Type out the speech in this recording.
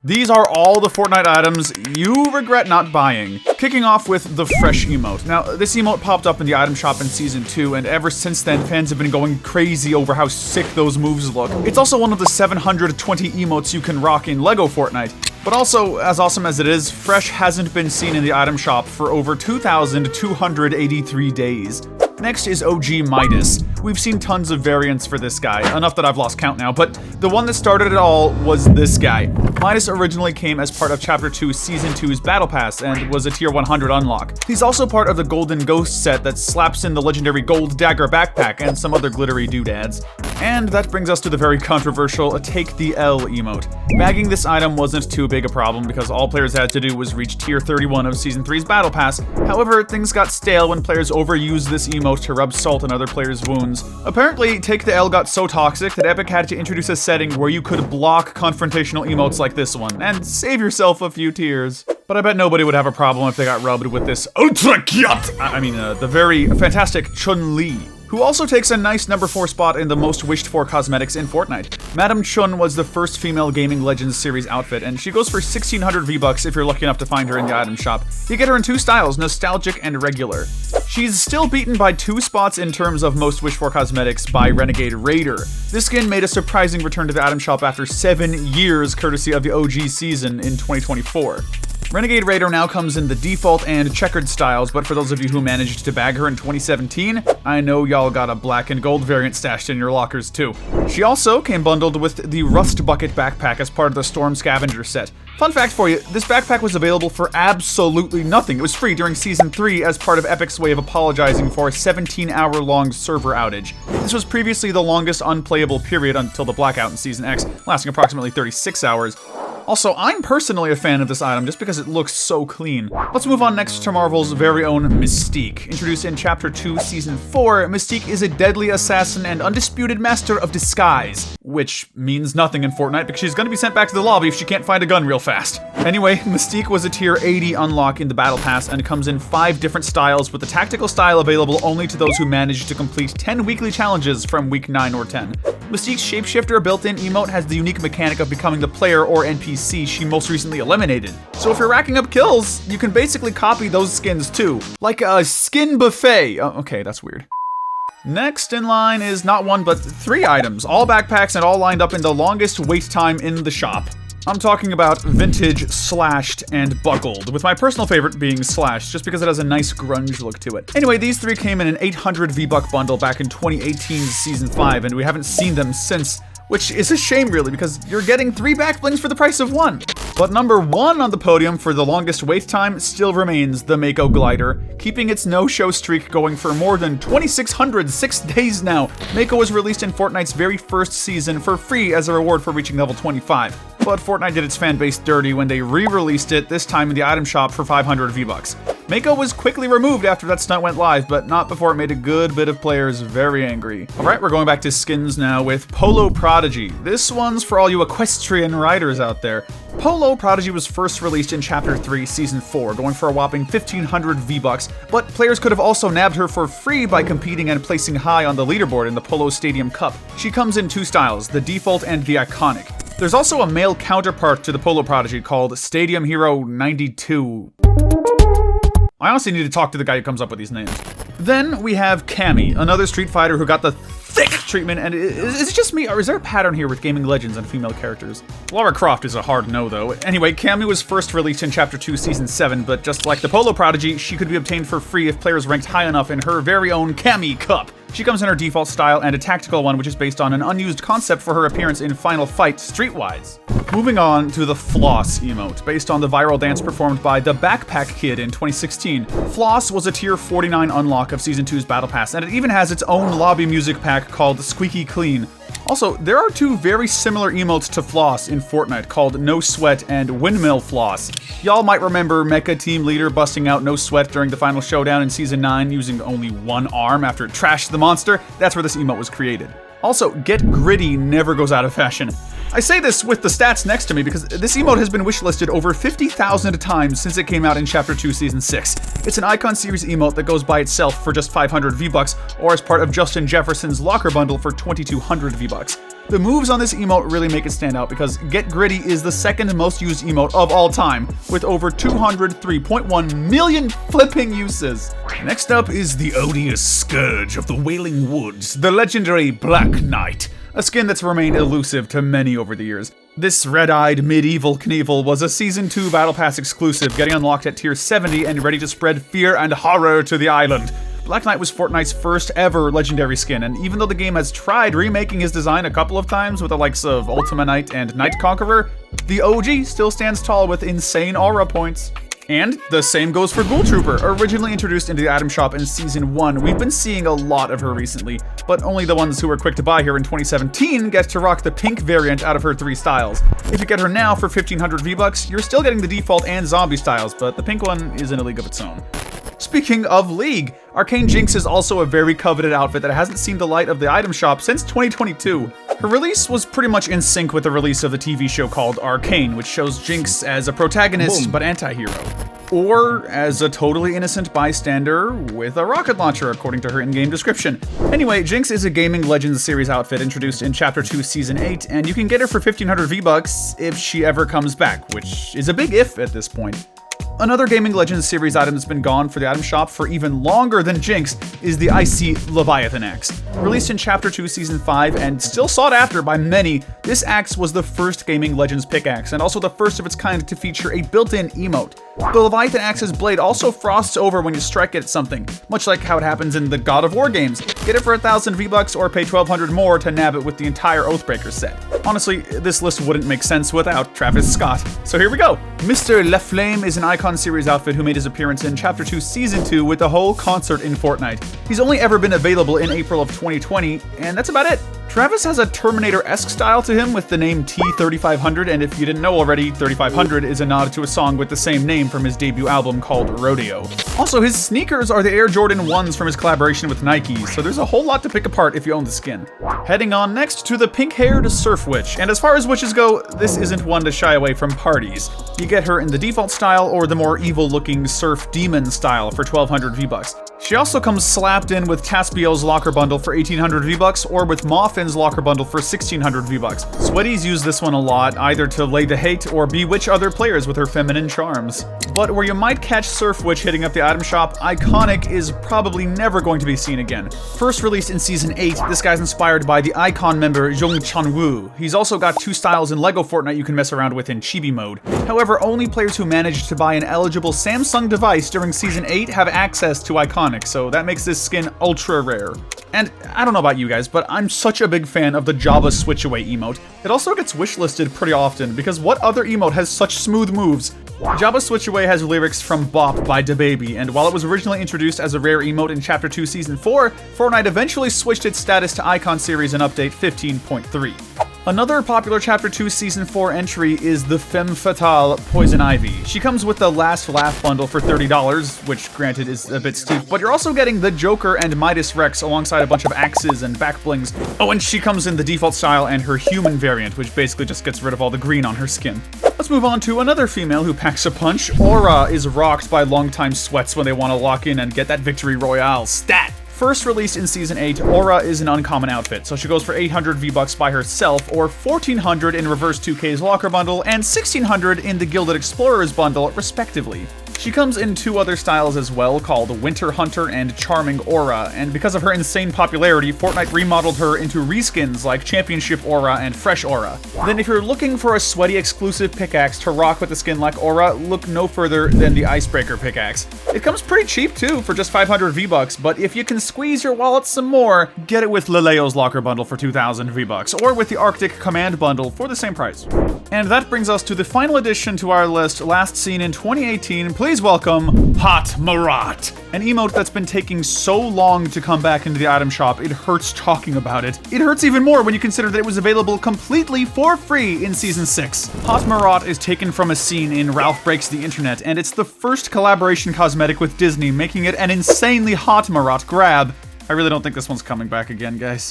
These are all the Fortnite items you regret not buying. Kicking off with the fresh emote. Now, this emote popped up in the item shop in Season 2, and ever since then, fans have been going crazy over how sick those moves look. It's also one of the 720 emotes you can rock in LEGO Fortnite. But also, as awesome as it is, fresh hasn't been seen in the item shop for over 2,283 days. Next is OG Midas. We've seen tons of variants for this guy, enough that I've lost count now, but the one that started it all was this guy. Midas originally came as part of Chapter 2 Season 2's Battle Pass and was a Tier 100 unlock. He's also part of the Golden Ghost set that slaps in the legendary Gold Dagger backpack and some other glittery doodads. And that brings us to the very controversial Take the L emote. Bagging this item wasn't too big a problem because all players had to do was reach Tier 31 of Season 3's Battle Pass. However, things got stale when players overused this emote to rub salt in other players' wounds. Apparently, Take the L got so toxic that Epic had to introduce a setting where you could block confrontational emotes like this one, and save yourself a few tears. But I bet nobody would have a problem if they got rubbed with this ultra cute, the very fantastic Chun-Li, who also takes a nice number 4 spot in the most wished for cosmetics in Fortnite. Madame Chun was the first female Gaming Legends series outfit, and she goes for 1,600 V-Bucks if you're lucky enough to find her in the item shop. You get her in 2 styles, nostalgic and regular. She's still beaten by 2 spots in terms of most wished for cosmetics by Renegade Raider. This skin made a surprising return to the item shop after 7 years courtesy of the OG season in 2024. Renegade Raider now comes in the default and checkered styles, but for those of you who managed to bag her in 2017, I know y'all got a black and gold variant stashed in your lockers too. She also came bundled with the Rust Bucket backpack as part of the Storm Scavenger set. Fun fact for you, this backpack was available for absolutely nothing. It was free during Season 3 as part of Epic's way of apologizing for a 17-hour-long server outage. This was previously the longest unplayable period until the blackout in Season X, lasting approximately 36 hours. Also, I'm personally a fan of this item just because it looks so clean. Let's move on next to Marvel's very own Mystique. Introduced in Chapter 2, Season 4, Mystique is a deadly assassin and undisputed master of disguise. Which means nothing in Fortnite because she's gonna be sent back to the lobby if she can't find a gun real fast. Anyway, Mystique was a Tier 80 unlock in the Battle Pass and comes in 5 different styles, with the tactical style available only to those who managed to complete 10 weekly challenges from week 9 or 10. Mystique's shapeshifter built-in emote has the unique mechanic of becoming the player or NPC she most recently eliminated. So if you're racking up kills, you can basically copy those skins too. Like a skin buffet. Oh, okay, that's weird. Next in line is not 1 but 3 items, all backpacks and all lined up in the longest wait time in the shop. I'm talking about vintage, slashed, and buckled, with my personal favorite being slashed, just because it has a nice grunge look to it. Anyway, these 3 came in an 800 V-Buck bundle back in 2018's Season 5, and we haven't seen them since, which is a shame really, because you're getting 3 back blings for the price of 1. But number 1 on the podium for the longest wait time still remains the Mako Glider, keeping its no-show streak going for more than 2,606 days now. Mako was released in Fortnite's very first season for free as a reward for reaching level 25. But Fortnite did its fanbase dirty when they re-released it, this time in the item shop for 500 V-Bucks. Mako was quickly removed after that stunt went live, but not before it made a good bit of players very angry. Alright, we're going back to skins now with Polo Prodigy. This one's for all you equestrian riders out there. Polo Prodigy was first released in Chapter 3, Season 4, going for a whopping 1,500 V-Bucks, but players could have also nabbed her for free by competing and placing high on the leaderboard in the Polo Stadium Cup. She comes in 2 styles, the default and the iconic. There's also a male counterpart to the Polo Prodigy called Stadium Hero 92. I honestly need to talk to the guy who comes up with these names. Then we have Cammy, another Street Fighter who got the thick treatment, and is it just me, or is there a pattern here with Gaming Legends and female characters? Lara Croft is a hard no, though. Anyway, Cammy was first released in Chapter 2, Season 7, but just like the Polo Prodigy, she could be obtained for free if players ranked high enough in her very own Cammy Cup. She comes in her default style and a tactical one, which is based on an unused concept for her appearance in Final Fight Streetwise. Moving on to the Floss emote, based on the viral dance performed by the Backpack Kid in 2016. Floss was a Tier 49 unlock of Season 2's Battle Pass, and it even has its own lobby music pack called Squeaky Clean. Also, there are 2 very similar emotes to Floss in Fortnite called No Sweat and Windmill Floss. Y'all might remember Mecha Team Leader busting out No Sweat during the final showdown in Season 9 using only 1 arm after it trashed the monster. That's where this emote was created. Also, Get Gritty never goes out of fashion. I say this with the stats next to me because this emote has been wishlisted over 50,000 times since it came out in Chapter 2 Season 6. It's an Icon Series emote that goes by itself for just 500 V-Bucks, or as part of Justin Jefferson's locker bundle for 2,200 V-Bucks. The moves on this emote really make it stand out because Get Gritty is the second most used emote of all time, with over 203.1 million flipping uses. Next up is the odious scourge of the Wailing Woods, the legendary Black Knight, a skin that's remained elusive to many over the years. This red-eyed medieval Knievel was a Season 2 Battle Pass exclusive, getting unlocked at tier 70 and ready to spread fear and horror to the island. Black Knight was Fortnite's first ever legendary skin, and even though the game has tried remaking his design a couple of times with the likes of Ultima Knight and Night Conqueror, the OG still stands tall with insane aura points. And the same goes for Ghoul Trooper. Originally introduced into the item shop in Season 1, we've been seeing a lot of her recently, but only the ones who were quick to buy here in 2017 get to rock the pink variant out of her 3 styles. If you get her now for 1,500 V-Bucks, you're still getting the default and zombie styles, but the pink one is in a league of its own. Speaking of League, Arcane Jinx is also a very coveted outfit that hasn't seen the light of the item shop since 2022. Her release was pretty much in sync with the release of the TV show called Arcane, which shows Jinx as a protagonist but anti-hero. Or as a totally innocent bystander with a rocket launcher, according to her in-game description. Anyway, Jinx is a Gaming Legends series outfit introduced in Chapter 2 Season 8, and you can get her for 1,500 V-Bucks if she ever comes back, which is a big if at this point. Another Gaming Legends series item that's been gone for the item shop for even longer than Jinx is the Icy Leviathan Axe. Released in Chapter 2 Season 5 and still sought after by many, this axe was the first Gaming Legends pickaxe and also the first of its kind to feature a built-in emote. The Leviathan Axe's blade also frosts over when you strike it at something, much like how it happens in the God of War games. Get it for 1,000 V-Bucks or pay 1,200 more to nab it with the entire Oathbreaker set. Honestly, this list wouldn't make sense without Travis Scott. So here we go. Mr. LaFlame is an Icon Series outfit who made his appearance in Chapter 2 Season 2 with the whole concert in Fortnite. He's only ever been available in April of 2020, and that's about it. Travis has a Terminator-esque style to him with the name T-3500, and if you didn't know already, 3500 is a nod to a song with the same name from his debut album called Rodeo. Also, his sneakers are the Air Jordan 1s from his collaboration with Nike, so there's a whole lot to pick apart if you own the skin. Heading on next to the pink-haired Surf Witch, and as far as witches go, this isn't one to shy away from parties. You get her in the default style or the more evil-looking Surf Demon style for 1,200 V-Bucks. She also comes slapped in with Caspiel's locker bundle for 1,800 V-Bucks or with Moffin's locker bundle for 1,600 V-Bucks. Sweaties use this one a lot, either to lay the hate or bewitch other players with her feminine charms. But where you might catch Surf Witch hitting up the item shop, Iconic is probably never going to be seen again. First released in Season 8, this guy's inspired by the Icon member Jung Chan-woo. He's also got 2 styles in LEGO Fortnite you can mess around with in Chibi mode. However, only players who managed to buy an eligible Samsung device during Season 8 have access to Iconic, so that makes this skin ultra rare. And I don't know about you guys, but I'm such a big fan of the Java Switch Away emote. It also gets wishlisted pretty often, because what other emote has such smooth moves? Java Switch Away has lyrics from Bop by DaBaby, and while it was originally introduced as a rare emote in Chapter 2 Season 4, Fortnite eventually switched its status to Icon Series in Update 15.3. Another popular Chapter 2 Season 4 entry is the Femme Fatale Poison Ivy. She comes with the Last Laugh bundle for $30, which granted is a bit steep, but you're also getting the Joker and Midas Rex alongside a bunch of axes and back blings. Oh, and she comes in the default style and her human variant, which basically just gets rid of all the green on her skin. Let's move on to another female who packs a punch. Aura is rocked by longtime sweats when they want to lock in and get that victory royale stat. First released in Season 8, Aura is an uncommon outfit, so she goes for 800 V-Bucks by herself, or 1,400 in Reverse 2K's Locker Bundle, and 1,600 in the Gilded Explorers Bundle, respectively. She comes in 2 other styles as well, called Winter Hunter and Charming Aura, and because of her insane popularity, Fortnite remodeled her into reskins like Championship Aura and Fresh Aura. Then if you're looking for a sweaty exclusive pickaxe to rock with a skin like Aura, look no further than the Icebreaker pickaxe. It comes pretty cheap too, for just 500 V-Bucks, but if you can squeeze your wallet some more, get it with Leleo's Locker Bundle for 2,000 V-Bucks, or with the Arctic Command Bundle for the same price. And that brings us to the final addition to our list, last seen in 2018. Please welcome Hot Marat, an emote that's been taking so long to come back into the item shop, it hurts talking about it. It hurts even more when you consider that it was available completely for free in Season 6. Hot Marat is taken from a scene in Ralph Breaks the Internet, and it's the first collaboration cosmetic with Disney, making it an insanely hot Marat grab. I really don't think this one's coming back again, guys.